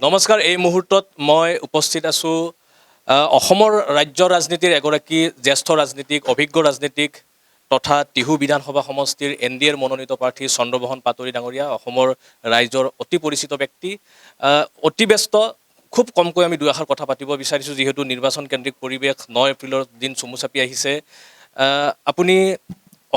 নমস্কাৰ। এই মুহূৰ্তত মই উপস্থিত আছোঁ অসমৰ ৰাজ্য ৰাজনীতিৰ এগৰাকী জ্যেষ্ঠ ৰাজনীতিক, অভিজ্ঞ ৰাজনীতিক তথা টিহু বিধানসভা সমষ্টিৰ NDAৰ মনোনীত প্ৰাৰ্থী চন্দ্ৰমোহন পাটোৱাৰী ডাঙৰীয়া, অসমৰ ৰাইজৰ অতি পৰিচিত ব্যক্তি, অতি ব্যস্ত। খুব কমকৈ আমি দুই এষাৰ কথা পাতিব বিচাৰিছোঁ, যিহেতু নিৰ্বাচন কেন্দ্ৰিক পৰিৱেশ, 9 এপ্ৰিলৰ দিন চমু চাপি আহিছে। আপুনি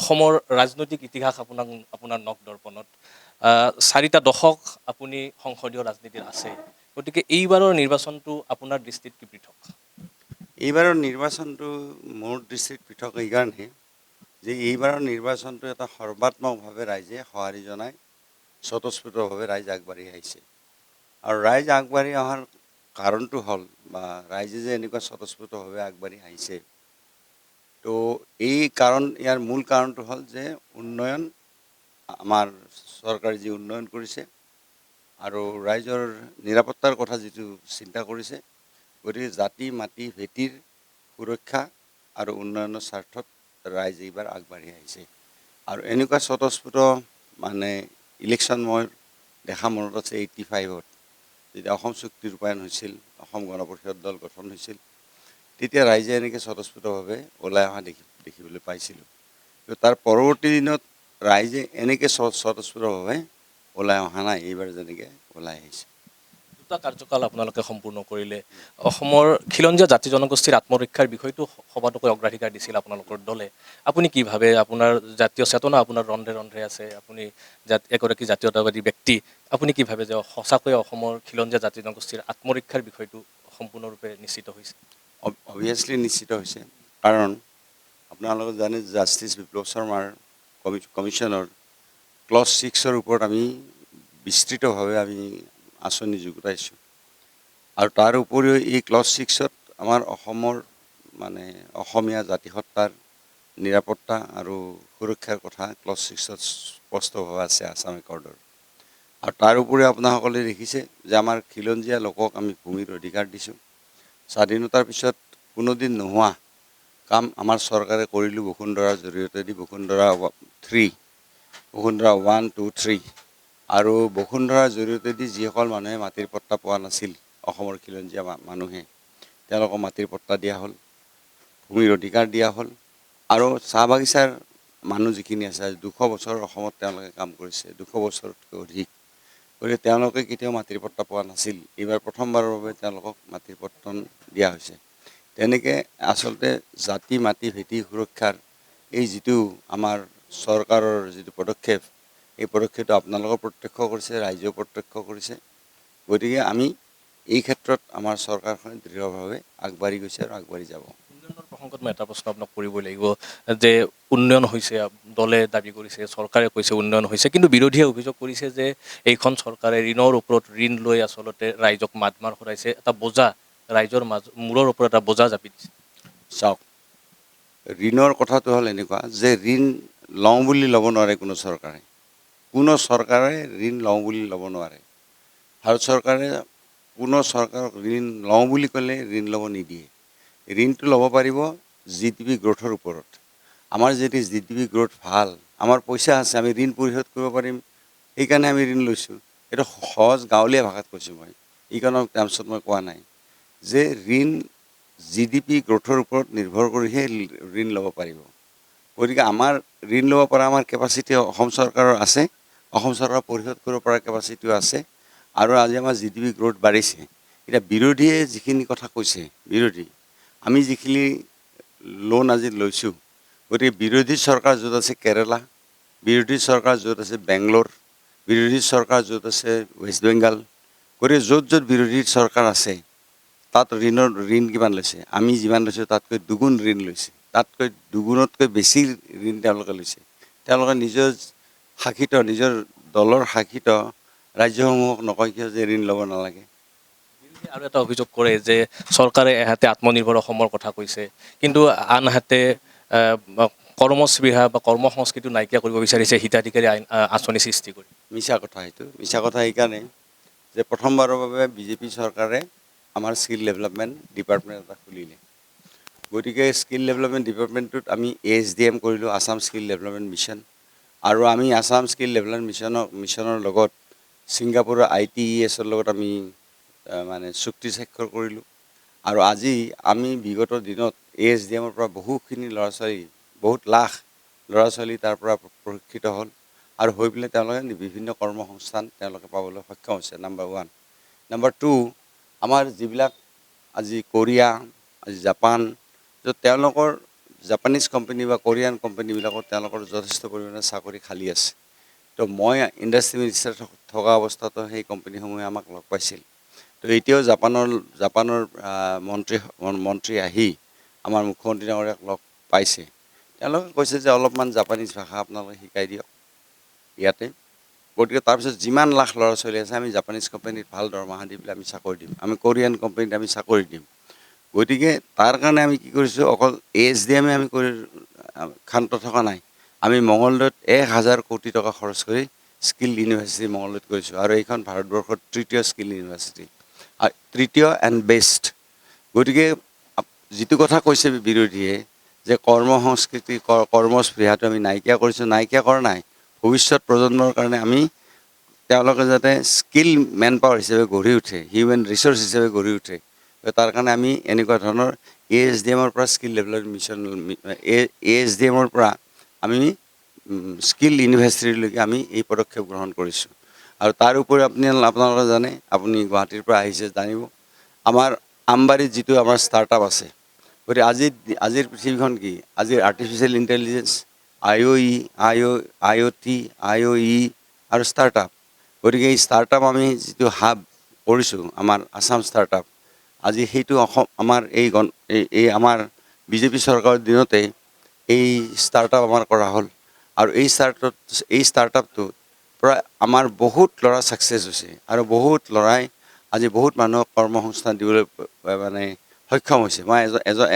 অসমৰ ৰাজনৈতিক ইতিহাস আপোনাৰ নখ দৰ্পণত 4টা দশক আপুনি সংসদীয় ৰাজনীতিত আছে। গতিকে এইবাৰৰ নিৰ্বাচনটো আপোনাৰ দৃষ্টিত কি পৃথক? এইবাৰৰ নিৰ্বাচনটো মোৰ দৃষ্টিত পৃথক এইকাৰণে যে এইবাৰৰ নিৰ্বাচনটো এটা সৰ্বাত্মকভাৱে ৰাইজে সঁহাৰি জনাই স্বতঃস্ফূৰ্তভাৱে ৰাইজ আগবাঢ়ি আহিছে। আৰু ৰাইজ আগবাঢ়ি অহাৰ কাৰণটো হ'ল, বা ৰাইজে যে এনেকুৱা স্বতঃস্ফূৰ্তভাৱে আগবাঢ়ি আহিছে, তো ইয়াৰ মূল কাৰণটো হ'ল যে উন্নয়ন, আমাৰ চৰকাৰে যি উন্নয়ন কৰিছে আৰু ৰাইজৰ নিৰাপত্তাৰ কথা যিটো চিন্তা কৰিছে, গতিকে জাতি মাটি ভেটিৰ সুৰক্ষা আৰু উন্নয়নৰ স্বাৰ্থত ৰাইজ এইবাৰ আগবাঢ়ি আহিছে। আৰু এনেকুৱা স্বতঃস্ফূৰ্ত ইলেকশ্যন মই দেখা মনত আছে 85ত, যেতিয়া অসম চুক্তি ৰূপায়ণ হৈছিল, অসম গণ পৰিষদ দল গঠন হৈছিল, তেতিয়া ৰাইজে এনেকৈ স্বতঃস্ফূৰ্তভাৱে ওলাই অহা দেখিবলৈ পাইছিলোঁ। তাৰ পৰৱৰ্তী দিনত ৰাইজে এনেকৈ স্বতঃস্ফূৰ্তভাৱে ওলাই অহা নাই, এইবাৰ যেনেকৈ ওলাই আহিছে। 2টা কাৰ্যকাল আপোনালোকে সম্পূৰ্ণ কৰিলে। অসমৰ খিলঞ্জীয়া জাতি জনগোষ্ঠীৰ আত্মৰক্ষাৰ বিষয়টো সবাতোকৈ অগ্ৰাধিকাৰ দিছিল আপোনালোকৰ দলে। আপুনি কি ভাবে? আপোনাৰ জাতীয় চেতনা আপোনাৰ ৰন্ধে ৰন্ধে আছে, আপুনি এগৰাকী জাতীয়তাবাদী ব্যক্তি। আপুনি কি ভাবে যে সঁচাকৈ অসমৰ খিলঞ্জীয়া জাতি জনগোষ্ঠীৰ আত্মৰক্ষাৰ বিষয়টো সম্পূৰ্ণৰূপে নিশ্চিত হৈছে? অবভিয়াছলি নিশ্চিত হৈছে, কাৰণ আপোনালোকে জানে জাষ্টিছ বিপ্লৱ শৰ্মাৰ কমিশ্যনৰ ক্লজ 6ৰ ওপৰত আমি বিস্তৃতভাৱে আমি আঁচনি যুগুতাইছোঁ। আৰু তাৰ উপৰিও এই ক্লজ 6ত আমাৰ অসমৰ অসমীয়া জাতিসত্তাৰ নিৰাপত্তা আৰু সুৰক্ষাৰ কথা ক্লজ 6ত স্পষ্টভাৱে আছে, আছাম একৰ্ডৰ। আৰু তাৰ উপৰিও আপোনাসকলে দেখিছে যে আমাৰ খিলঞ্জীয়া লোকক আমি ভূমিৰ অধিকাৰ দিছোঁ। স্বাধীনতাৰ পিছত কোনোদিন নোহোৱা কাম আমাৰ চৰকাৰে কৰিলোঁ বসুন্ধৰাৰ জৰিয়তে দি, বসুন্ধৰা 1, 2, 3। আৰু বসুন্ধৰাৰ জৰিয়তে দি যিসকল মানুহে মাটিৰ পট্টা পোৱা নাছিল, অসমৰ খিলঞ্জীয়া মানুহে, তেওঁলোকক মাটিৰ পট্টা দিয়া হ'ল, ভূমিৰ অধিকাৰ দিয়া হ'ল। আৰু চাহ বাগিচাৰ মানুহ যিখিনি আছে, 200 বছৰ অসমত তেওঁলোকে কাম কৰিছে, 200 বছৰতকৈ অধিক। গতিকে তেওঁলোকে কেতিয়াও মাটিৰ পট্টা পোৱা নাছিল। এইবাৰ প্ৰথমবাৰৰ বাবে তেওঁলোকক মাটিৰ পট্টা দিয়া হৈছে। তেনেকৈ আচলতে জাতি মাটি ভেটি সুৰক্ষাৰ এই যিটো আমাৰ চৰকাৰৰ যিটো পদক্ষেপ, এই পদক্ষেপটো আপোনালোকেও প্ৰত্যক্ষ কৰিছে, ৰাইজেও প্ৰত্যক্ষ কৰিছে। গতিকে আমি এই ক্ষেত্ৰত আমাৰ চৰকাৰখন দৃঢ়ভাৱে আগবাঢ়ি গৈছে আৰু আগবাঢ়ি যাব। উন্নয়নৰ প্ৰসংগত মই এটা প্ৰশ্ন আপোনাক কৰিবই লাগিব যে উন্নয়ন হৈছে, দলে দাবী কৰিছে, চৰকাৰে কৈছে উন্নয়ন হৈছে, কিন্তু বিৰোধীয়ে অভিযোগ কৰিছে যে এইখন চৰকাৰে ঋণৰ ওপৰত ঋণ লৈ আচলতে ৰাইজক মাত কৰাইছে, এটা বোজা ৰাইজৰ মূৰৰ ওপৰত এটা বোজা জাপি দিছে। চাওক, ঋণৰ কথাটো হ'ল এনেকুৱা যে ঋণ লওঁ বুলি ল'ব নোৱাৰে কোনো চৰকাৰে। কোনো চৰকাৰে ঋণ লওঁ বুলি ল'ব নোৱাৰে। ভাৰত চৰকাৰে কোনো চৰকাৰক ঋণ লওঁ বুলি ক'লে ঋণ ল'ব নিদিয়ে। ঋণটো ল'ব পাৰিব GDP গ্ৰ'থৰ ওপৰত। আমাৰ যদি GDP গ্ৰ'থ ভাল, আমাৰ পইচা আছে, আমি ঋণ পৰিশোধ কৰিব পাৰিম, সেইকাৰণে আমি ঋণ লৈছোঁ। এইটো সহজ গাঁৱলীয়া ভাষাত কৈছোঁ মই, ইকনমিক টাৰ্মছত মই কোৱা নাই যে ঋণ GDP গ্ৰ'থৰ ওপৰত নিৰ্ভৰ কৰিহে ঋণ ল'ব পাৰিব। গতিকে আমাৰ ঋণ ল'ব পৰা আমাৰ কেপাচিটি অসম চৰকাৰৰ আছে, অসম চৰকাৰৰ পৰিশোধ কৰিব পৰা কেপাচিটিও আছে। আৰু আজি আমাৰ GDP গ্ৰ'থ বাঢ়িছে। এতিয়া বিৰোধীয়ে যিখিনি কথা কৈছে, আমি যিখিনি লোন আজি লৈছোঁ, গতিকে বিৰোধী চৰকাৰ য'ত আছে কেৰেলা, বিৰোধী চৰকাৰ য'ত আছে বেংগলোৰ, বিৰোধী চৰকাৰ য'ত আছে ৱেষ্ট বেংগল, গতিকে য'ত য'ত বিৰোধী চৰকাৰ আছে তাত ঋণ কিমান লৈছে? আমি যিমান লৈছোঁ তাতকৈ দুগুণ ঋণ লৈছে, তাতকৈ দুগুণতকৈ বেছি ঋণ তেওঁলোকে লৈছে। তেওঁলোকে নিজৰ দলৰ শাসিত ৰাজ্যসমূহক নকয় কিয় যে ঋণ ল'ব নালাগে? আৰু এটা অভিযোগ কৰে যে চৰকাৰে এহাতে আত্মনিৰ্ভৰ অসমৰ কথা কৈছে, কিন্তু আনহাতে কৰ্মস্পৃহা বা কৰ্ম সংস্কৃতিটো নাইকিয়া কৰিব বিচাৰিছে হিতাধিকাৰী আঁচনি সৃষ্টি কৰি। মিছা কথা সেইটো। মিছা কথা এইকাৰণে যে প্ৰথমবাৰৰ বাবে বিজেপি চৰকাৰে আমাৰ স্কিল ডেভেলপমেণ্ট ডিপাৰ্টমেণ্ট এটা খুলিলে। গতিকে স্কিল ডেভেলপমেণ্ট ডিপাৰ্টমেণ্টটোত আমি ASDM কৰিলোঁ, আছাম স্কিল ডেভেলপমেণ্ট মিছন। আৰু আমি আছাম স্কিল ডেভেলপমেণ্ট মিছনৰ লগত ছিংগাপুৰৰ ITES লগত আমি মানে চুক্তি স্বাক্ষৰ কৰিলোঁ। আৰু আজি আমি বিগত দিনত ASDMৰ পৰা বহুখিনি ল'ৰা ছোৱালী, বহুত লাখ ল'ৰা ছোৱালী তাৰ পৰা প্ৰশিক্ষিত হ'ল আৰু হৈ পেলাই তেওঁলোকে বিভিন্ন কৰ্মসংস্থান তেওঁলোকে পাবলৈ সক্ষম হৈছে। নাম্বাৰ 1। নাম্বাৰ 2, আমাৰ যিবিলাক আজি কোৰিয়া, আজি জাপান, য'ত তেওঁলোকৰ জাপানিজ কোম্পানী বা কোৰিয়ান কোম্পানীবিলাকত তেওঁলোকৰ যথেষ্ট পৰিমাণে চাকৰি খালী আছে। তো মই ইণ্ডাষ্ট্ৰী মিনিষ্টাৰ থকা অৱস্থাতো সেই কোম্পানীসমূহে আমাক লগ পাইছিল। তো এতিয়াও জাপানৰ মন্ত্ৰী আহি আমাৰ মুখ্যমন্ত্ৰী ডাঙৰীয়াক লগ পাইছে। তেওঁলোকে কৈছে যে অলপমান জাপানীজ ভাষা আপোনালোকে শিকাই দিয়ক ইয়াতে। গতিকে তাৰপিছত যিমান লাখ ল'ৰা ছোৱালী আছে আমি জাপানীজ কোম্পানীত ভাল দৰমহা দি পেলাই আমি চাকৰি দিম, আমি কোৰিয়ান কোম্পানীত আমি চাকৰি দিম। গতিকে তাৰ কাৰণে আমি কি কৰিছোঁ, অকল ASDMে আমি ক্ষান্ত থকা নাই। আমি মঙলদৈত 1000 কোটি টকা খৰচ কৰি স্কিল ইউনিভাৰ্চিটি মঙলদৈত কৰিছোঁ আৰু এইখন ভাৰতবৰ্ষৰ 3য় স্কিল ইউনিভাৰ্চিটি, 3য় এণ্ড বেষ্ট। গতিকে যিটো কথা কৈছে বিৰোধীয়ে যে কৰ্মসংস্কৃতি কৰ্মস্পৃহাটো আমি নাইকিয়া কৰিছোঁ, নাইকিয়া কৰা নাই। ভৱিষ্যত প্ৰজন্মৰ কাৰণে আমি তেওঁলোকে যাতে স্কিল মেন পাৱাৰ হিচাপে গঢ়ি উঠে, হিউমেন ৰিচ'ৰ্চ হিচাপে গঢ়ি উঠে, তাৰ কাৰণে আমি এনেকুৱা ধৰণৰ ASDMৰ পৰা স্কিল ডেভেলপমেণ্ট মিছন, ASDMৰ পৰা আমি স্কিল ইউনিভাৰ্চিটিলৈকে আমি এই পদক্ষেপ গ্ৰহণ কৰিছোঁ। আৰু তাৰ উপৰি আপোনালোকে জানে, আপুনি গুৱাহাটীৰ পৰা আহিছে জানিব, আমাৰ আমবাৰীত যিটো আমাৰ ষ্টাৰ্টআপ আছে। গতিকে আজিৰ পৃথিৱীখন কি, আজিৰ আৰ্টিফিচিয়েল ইণ্টেলিজেঞ্চ, IoT, IoE আৰু ষ্টাৰ্টআপ। গতিকে এই ষ্টাৰ্টআপ আমি যিটো হাব কৰিছোঁ, আমাৰ আছাম ষ্টাৰ্টআপ, আজি সেইটো আমাৰ এই আমাৰ বিজেপি চৰকাৰৰ দিনতে এই ষ্টাৰ্টআপ আমাৰ কৰা হ'ল। আৰু এই ষ্টাৰ্টআপটোৰ পৰা আমাৰ বহুত ল'ৰা ছাকচেছ হৈছে আৰু বহুত ল'ৰাই আজি বহুত মানুহক কৰ্মসংস্থান দিবলৈ মানে সক্ষম হৈছে। মই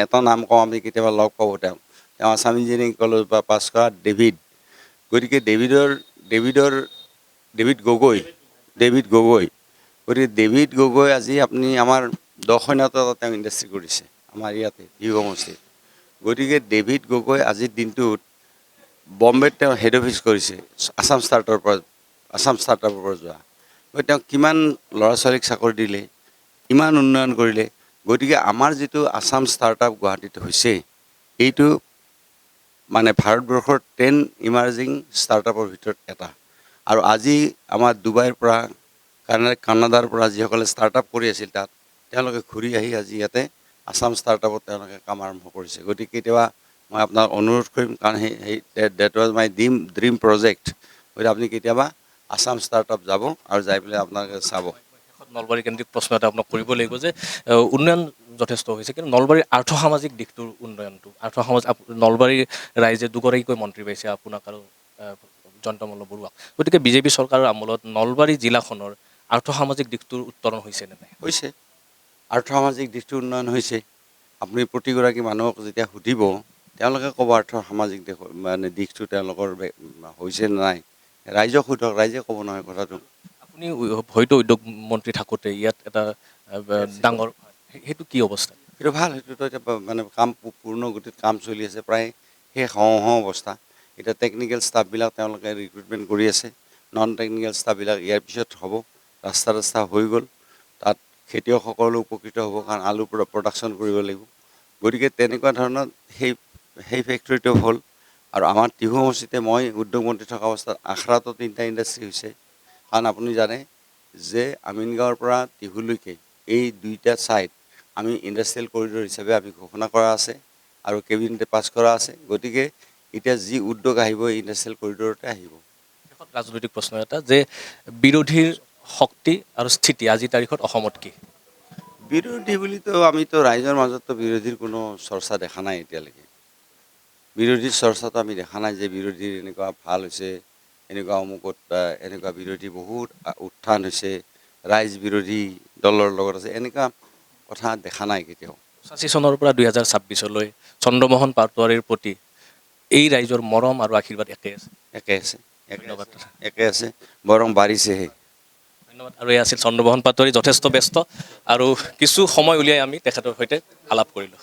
এটা নাম কওঁ, আমি কেতিয়াবা লগ পাব, তেওঁ আছাম ইঞ্জিনিয়াৰিং কলেজৰ পৰা পাছ কৰা ডেভিড। গতিকে ডেভিড গগৈ। গতিকে ডেভিড গগৈ আজি আপুনি আমাৰ দক্ষিণত তেওঁ ইণ্ডাষ্ট্ৰী কৰিছে আমাৰ ইয়াতে ইউ সমষ্টিত। গতিকে ডেভিড গগৈ আজিৰ দিনটোত বম্বেত তেওঁ হেড অফিচ কৰিছে আছাম ষ্টাৰ্টআপৰ পৰা যোৱা। গতিকে তেওঁ কিমান ল'ৰা ছোৱালীক চাকৰি দিলে, ইমান উন্নয়ন কৰিলে। গতিকে আমাৰ যিটো আছাম ষ্টাৰ্টআপ গুৱাহাটীত হৈছে, এইটো মানে ভাৰতবৰ্ষৰ 10 ইমাৰ্জিং ষ্টাৰ্টআপৰ ভিতৰত এটা। আৰু আজি আমাৰ ডুবাইৰ পৰা, কানাডাৰ পৰা যিসকলে ষ্টাৰ্টআপ কৰি আছিল তাত, তেওঁলোকে ঘূৰি আহি আজি ইয়াতে আছাম ষ্টাৰ্টআপত তেওঁলোকে কাম আৰম্ভ কৰিছে। গতিকে কেতিয়াবা মই আপোনাক অনুৰোধ কৰিম, কাৰণ that was my dream project. গতিকে আপুনি কেতিয়াবা আছাম ষ্টাৰ্টআপ যাব আৰু যাই পেলাই আপোনালোকে চাব। নলবাৰী কেন্দ্ৰিক প্ৰশ্ন এটা আপোনাক কৰিব লাগিব যে উন্নয়ন যথেষ্ট হৈছে, কিন্তু নলবাৰীৰ আৰ্থসামাজিক দিশটোৰ উন্নয়নটো, নলবাৰীৰ ৰাইজে দুগৰাকীকৈ মন্ত্ৰী পাইছে, আপোনাক আৰু জয়ন্তমল্ল বৰুৱাক। গতিকে বিজেপি চৰকাৰৰ আমোলত নলবাৰী জিলাখনৰ আৰ্থসামাজিক দিশটোৰ উত্তৰণ হৈছে নে নাই? হৈছে, আৰ্থসামাজিক দিশটো উন্নয়ন হৈছে। আপুনি প্ৰতিগৰাকী মানুহক যেতিয়া সুধিব, তেওঁলোকে ক'ব আৰ্থসামাজিক মানে দিশটো তেওঁলোকৰ হৈছে নে নাই। ৰাইজক সোধক, ৰাইজে ক'ব নহয় কথাটো। আপুনি হয়তো উদ্যোগ মন্ত্ৰী থাকোঁতে ইয়াত এটা ডাঙৰ, সেইটো কি অৱস্থা? সেইটো ভাল, সেইটোতো এতিয়া মানে কাম পূৰ্ণ গতিত কাম চলি আছে, প্ৰায় শেষ হওঁ অৱস্থা। এতিয়া টেকনিকেল ষ্টাফবিলাক তেওঁলোকে ৰিক্ৰুটমেণ্ট কৰি আছে, নন টেকনিকেল ষ্টাফবিলাক ইয়াৰ পিছত হ'ব। ৰাস্তা হৈ গ'ল, তাত খেতিয়কসকলো উপকৃত হ'ব, কাৰণ আলু প্ৰডাকশ্যন কৰিব লাগিব। গতিকে তেনেকুৱা ধৰণৰ সেই ফেক্টৰীটো হ'ল। আৰু আমাৰ টিহু সমষ্টিতে মই উদ্যোগ মন্ত্ৰী থকা অৱস্থাত আখৰাতো 3টা ইণ্ডাষ্ট্ৰী হৈছে। কাৰণ আপুনি জানে যে আমিনগাঁৱৰ পৰা টিহুলৈকে এই 2টা ছাইড আমি ইণ্ডাষ্ট্ৰিয়েল কৰিডৰ হিচাপে আমি ঘোষণা কৰা আছে আৰু কেবিনেটে পাছ কৰা আছে। গতিকে এতিয়া যি উদ্যোগ আহিব এই ইণ্ডাষ্ট্ৰিয়েল কৰিডৰতে আহিব। ৰাজনৈতিক প্ৰশ্ন এটা যে বিৰোধীৰ শক্তি আৰু স্থিতি আজিৰ তাৰিখত অসমত কি? বিৰোধী বুলিতো আমিতো ৰাইজৰ মাজততো বিৰোধীৰ কোনো চৰ্চা দেখা নাই এতিয়ালৈকে। বিৰোধীৰ চৰ্চাটো আমি দেখা নাই যে বিৰোধীৰ এনেকুৱা ভাল হৈছে, এনেকুৱা অমুকত এনেকুৱা বিৰোধী বহুত উত্থান হৈছে, ৰাইজ বিৰোধী দলৰ লগত আছে, এনেকুৱা কথা দেখা নাই কেতিয়াও। 85 চনৰ পৰা 2026লৈ চন্দ্ৰমোহন পাটোৱাৰীৰ প্ৰতি এই ৰাইজৰ মৰম আৰু আশীৰ্বাদ একে আছে? ধন্যবাদ। একে আছে, বৰং বাঢ়িছেহে। ধন্যবাদ। আৰু এই আছিল চন্দ্ৰমোহন পাটোৱাৰী, যথেষ্ট ব্যস্ত, আৰু কিছু সময় উলিয়াই আমি তেখেতৰ সৈতে আলাপ কৰিলোঁ।